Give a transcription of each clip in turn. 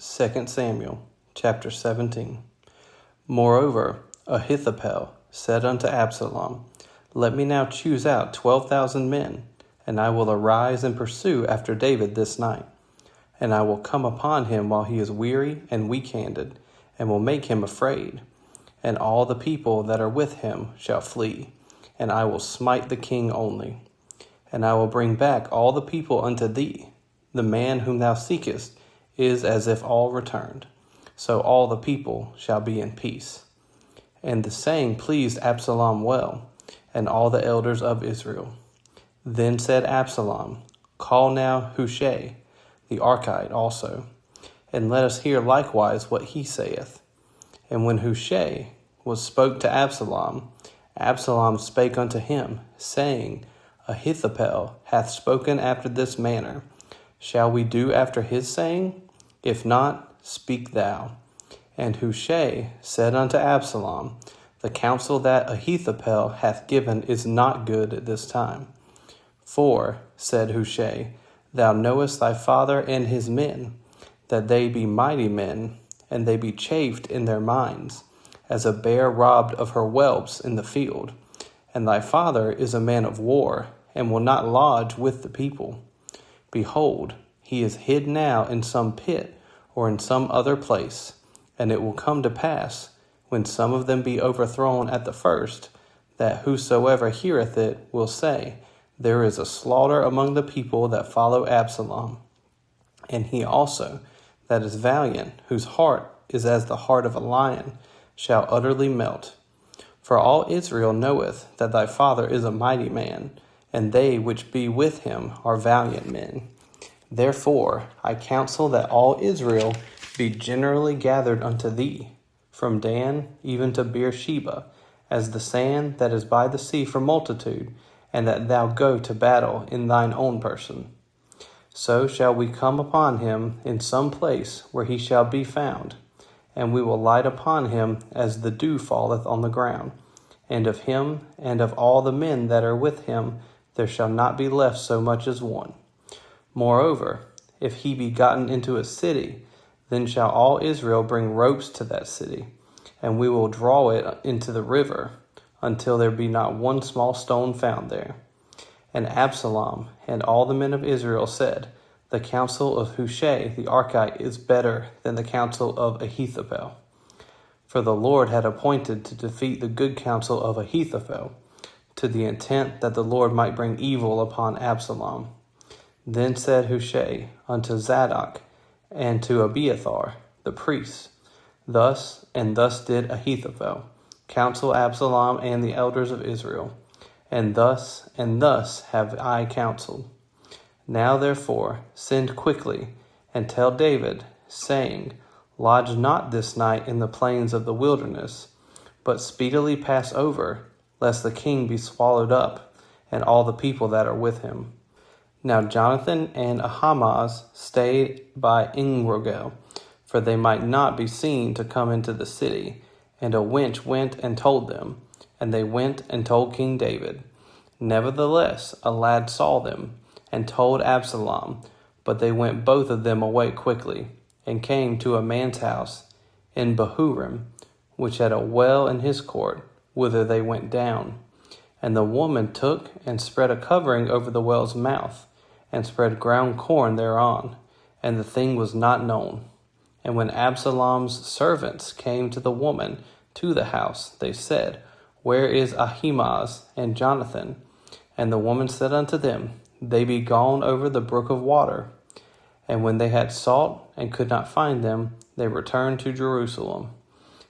2 Samuel chapter 17. Moreover, Ahithophel said unto Absalom, Let me now choose out 12,000 men, and I will arise and pursue after David this night. And I will come upon him while he is weary and weak-handed, and will make him afraid. And all the people that are with him shall flee, and I will smite the king only. And I will bring back all the people unto thee. The man whom thou seekest is as if all returned. So all the people shall be in peace. And the saying pleased Absalom well, and all the elders of Israel. Then said Absalom, Call now Hushai, the Archite also, and let us hear likewise what he saith. And when Hushai was spoke to Absalom, Absalom spake unto him, saying, Ahithophel hath spoken after this manner. Shall we do after his saying? If not, speak thou. And Hushai said unto Absalom, The counsel that Ahithophel hath given is not good at this time. For, said Hushai, Thou knowest thy father and his men, that they be mighty men, and they be chafed in their minds, as a bear robbed of her whelps in the field. And thy father is a man of war, and will not lodge with the people. Behold, he is hid now in some pit, or in some other place. And it will come to pass, when some of them be overthrown at the first, that whosoever heareth it will say, There is a slaughter among the people that follow Absalom. And he also, that is valiant, whose heart is as the heart of a lion, shall utterly melt. For all Israel knoweth that thy father is a mighty man, and they which be with him are valiant men. Therefore I counsel that all Israel be generally gathered unto thee, from Dan even to Beersheba, as the sand that is by the sea for multitude, and that thou go to battle in thine own person. So shall we come upon him in some place where he shall be found, and we will light upon him as the dew falleth on the ground, and of him and of all the men that are with him there shall not be left so much as one. Moreover, if he be gotten into a city, then shall all Israel bring ropes to that city, and we will draw it into the river, until there be not one small stone found there. And Absalom and all the men of Israel said, The counsel of Hushai the Archite is better than the counsel of Ahithophel. For the Lord had appointed to defeat the good counsel of Ahithophel, to the intent that the Lord might bring evil upon Absalom. Then said Hushai unto Zadok and to Abiathar the priests, Thus and thus did Ahithophel counsel Absalom and the elders of Israel, and thus have I counseled. Now therefore send quickly, and tell David, saying, Lodge not this night in the plains of the wilderness, but speedily pass over, lest the king be swallowed up, and all the people that are with him. Now Jonathan and Ahimaaz stayed by Enrogel, for they might not be seen to come into the city. And a wench went and told them, and they went and told King David. Nevertheless, a lad saw them, and told Absalom, but they went both of them away quickly, and came to a man's house in Bahurim, which had a well in his court, whither they went down. And the woman took and spread a covering over the well's mouth, and spread ground corn thereon, and the thing was not known. And when Absalom's servants came to the woman to the house, they said, Where is Ahimaaz and Jonathan? And the woman said unto them, They be gone over the brook of water. And when they had sought and could not find them, they returned to Jerusalem.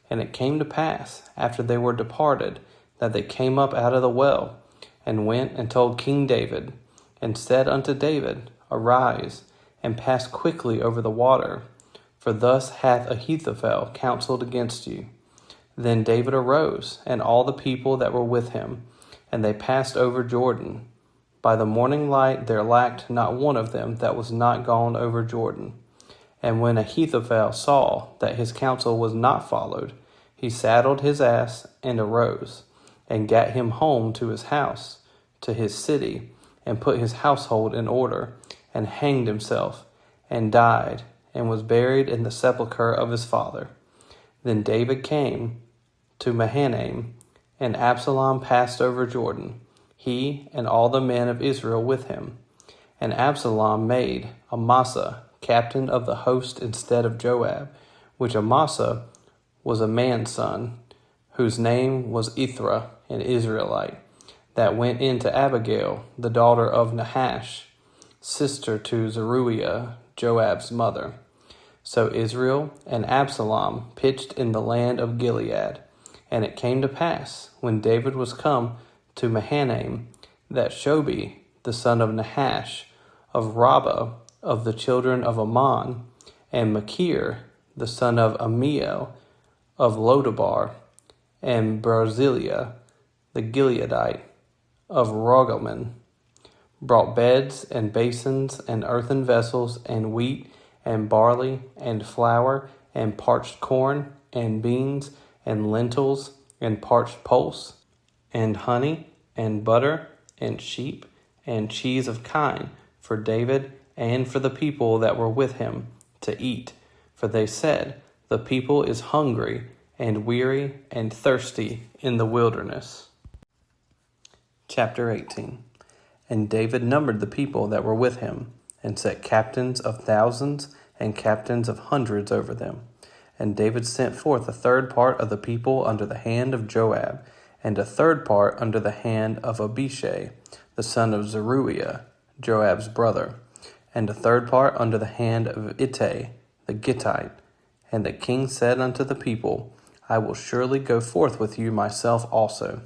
And it came to pass, after they were departed, that they came up out of the well, and went and told King David, and said unto David, Arise, and pass quickly over the water, for thus hath Ahithophel counseled against you. Then David arose, and all the people that were with him, and they passed over Jordan. By the morning light there lacked not one of them that was not gone over Jordan. And when Ahithophel saw that his counsel was not followed, he saddled his ass and arose, and gat him home to his house, to his city, and put his household in order, and hanged himself, and died, and was buried in the sepulchre of his father. Then David came to Mahanaim, and Absalom passed over Jordan, he and all the men of Israel with him. And Absalom made Amasa captain of the host instead of Joab, which Amasa was a man's son, whose name was Ithra, an Israelite, that went in to Abigail, the daughter of Nahash, sister to Zeruiah, Joab's mother. So Israel and Absalom pitched in the land of Gilead. And it came to pass, when David was come to Mahanaim, that Shobi, the son of Nahash, of Rabbah, of the children of Ammon, and Machir, the son of Amiel, of Lodabar, and Barzillai, the Gileadite, of Rogelman, brought beds and basins and earthen vessels and wheat and barley and flour and parched corn and beans and lentils and parched pulse and honey and butter and sheep and cheese of kine for David and for the people that were with him to eat. For they said, the people is hungry and weary and thirsty in the wilderness. Chapter 18. And David numbered the people that were with him, and set captains of thousands and captains of hundreds over them. And David sent forth a third part of the people under the hand of Joab, and a third part under the hand of Abishai, the son of Zeruiah, Joab's brother, and a third part under the hand of Ittai, the Gittite. And the king said unto the people, I will surely go forth with you myself also.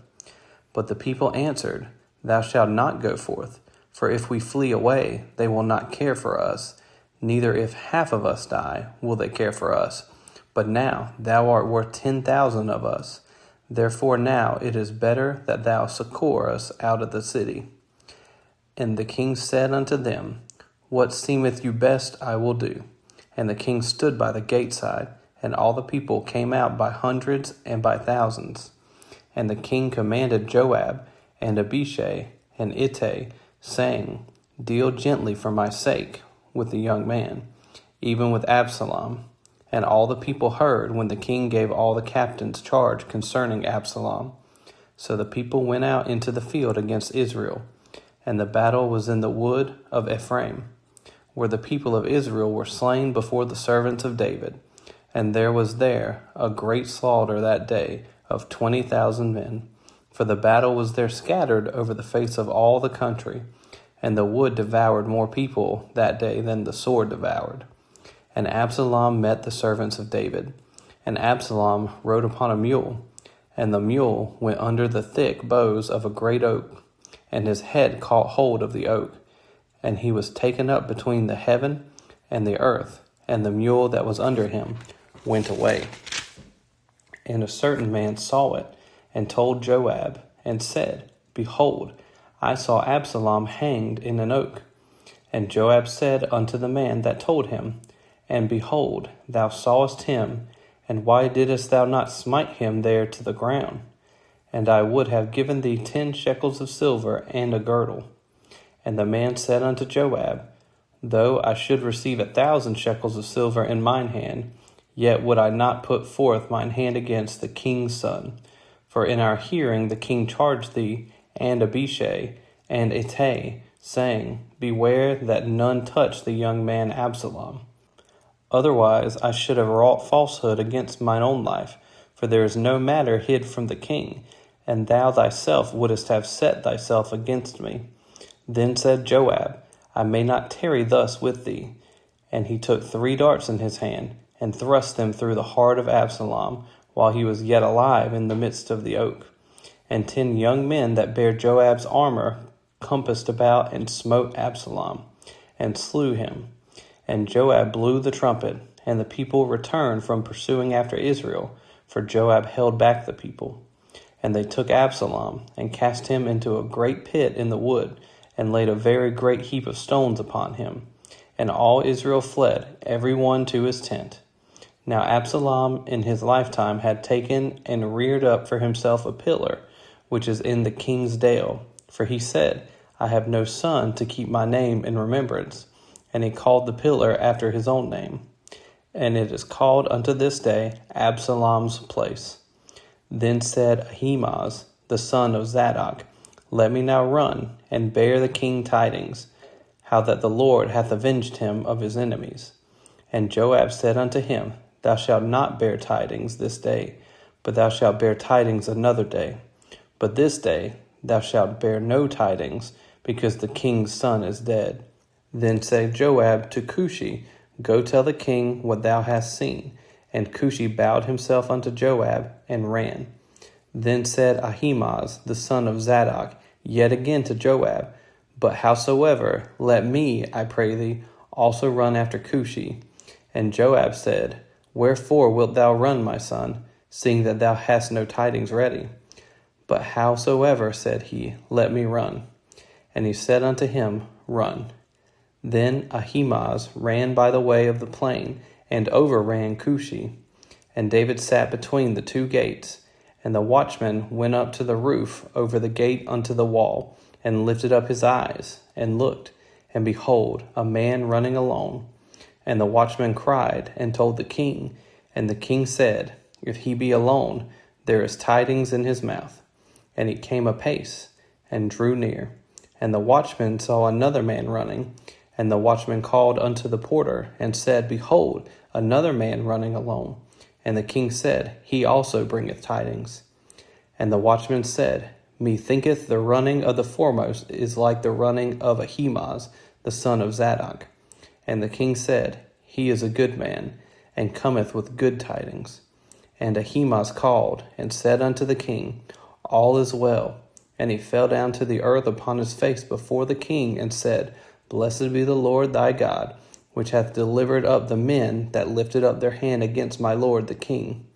But the people answered, Thou shalt not go forth, for if we flee away, they will not care for us, neither if half of us die, will they care for us. But now thou art worth 10,000 of us. Therefore now it is better that thou succour us out of the city. And the king said unto them, What seemeth you best I will do. And the king stood by the gate side, and all the people came out by hundreds and by thousands. And the king commanded Joab and Abishai and Ittai, saying, Deal gently for my sake with the young man, even with Absalom. And all the people heard when the king gave all the captains charge concerning Absalom. So the people went out into the field against Israel, and the battle was in the wood of Ephraim, where the people of Israel were slain before the servants of David. And there was there a great slaughter that day of 20,000 men. For the battle was there scattered over the face of all the country, and the wood devoured more people that day than the sword devoured. And Absalom met the servants of David. And Absalom rode upon a mule, and the mule went under the thick boughs of a great oak, and his head caught hold of the oak. And he was taken up between the heaven and the earth, and the mule that was under him went away. And a certain man saw it, and told Joab, and said, Behold, I saw Absalom hanged in an oak. And Joab said unto the man that told him, And behold, thou sawest him, and why didst thou not smite him there to the ground? And I would have given thee 10 shekels of silver and a girdle. And the man said unto Joab, Though I should receive 1,000 shekels of silver in mine hand, yet would I not put forth mine hand against the king's son. For in our hearing the king charged thee, and Abishai, and Ittai, saying, Beware that none touch the young man Absalom. Otherwise I should have wrought falsehood against mine own life, for there is no matter hid from the king, and thou thyself wouldest have set thyself against me. Then said Joab, I may not tarry thus with thee. And he took 3 darts in his hand, and thrust them through the heart of Absalom, while he was yet alive in the midst of the oak. And 10 young men that bare Joab's armor compassed about and smote Absalom, and slew him. And Joab blew the trumpet, and the people returned from pursuing after Israel, for Joab held back the people. And they took Absalom, and cast him into a great pit in the wood, and laid a very great heap of stones upon him. And all Israel fled, every one to his tent. Now Absalom in his lifetime had taken and reared up for himself a pillar, which is in the king's dale. For he said, I have no son to keep my name in remembrance. And he called the pillar after his own name. and it is called unto this day Absalom's place. Then said Ahimaaz, the son of Zadok, Let me now run, and bear the king tidings, how that the Lord hath avenged him of his enemies. And Joab said unto him, Thou shalt not bear tidings this day, but thou shalt bear tidings another day. But this day thou shalt bear no tidings, because the king's son is dead. Then said Joab to Cushi, Go tell the king what thou hast seen. And Cushi bowed himself unto Joab, and ran. Then said Ahimaaz, the son of Zadok, yet again to Joab, But howsoever, let me, I pray thee, also run after Cushi. And Joab said, Wherefore wilt thou run, my son, seeing that thou hast no tidings ready? But howsoever, said he, let me run. And he said unto him, Run. Then Ahimaaz ran by the way of the plain, and overran Cushi. And David sat between the two gates. And the watchman went up to the roof over the gate unto the wall, and lifted up his eyes, and looked, and behold, a man running alone. And the watchman cried, and told the king. And the king said, If he be alone, there is tidings in his mouth. And he came apace, and drew near. And the watchman saw another man running. And the watchman called unto the porter, and said, Behold, another man running alone. And the king said, He also bringeth tidings. And the watchman said, Methinketh the running of the foremost is like the running of Ahimaaz, the son of Zadok. And the king said, He is a good man, and cometh with good tidings. And Ahimaaz called, and said unto the king, All is well. And he fell down to the earth upon his face before the king, and said, Blessed be the Lord thy God, which hath delivered up the men that lifted up their hand against my lord the king.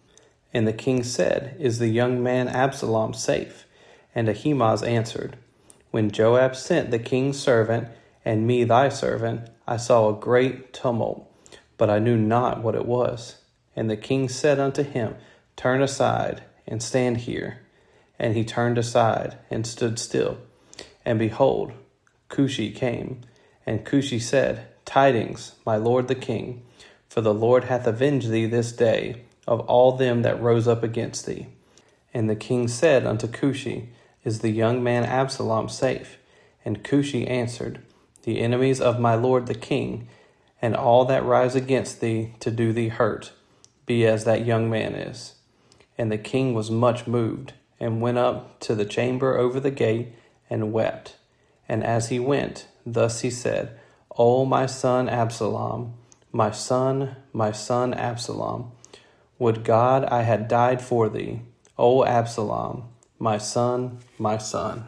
And the king said, Is the young man Absalom safe? And Ahimaaz answered, When Joab sent the king's servant, and me thy servant, I saw a great tumult, but I knew not what it was. And the king said unto him, Turn aside, and stand here. And he turned aside, and stood still. And behold, Cushi came. And Cushi said, Tidings, my lord the king, for the Lord hath avenged thee this day of all them that rose up against thee. And the king said unto Cushi, Is the young man Absalom safe? And Cushi answered, The enemies of my lord the king, and all that rise against thee to do thee hurt, be as that young man is. And the king was much moved, and went up to the chamber over the gate, and wept. And as he went, thus he said, O my son Absalom, my son Absalom, would God I had died for thee, O Absalom, my son, my son.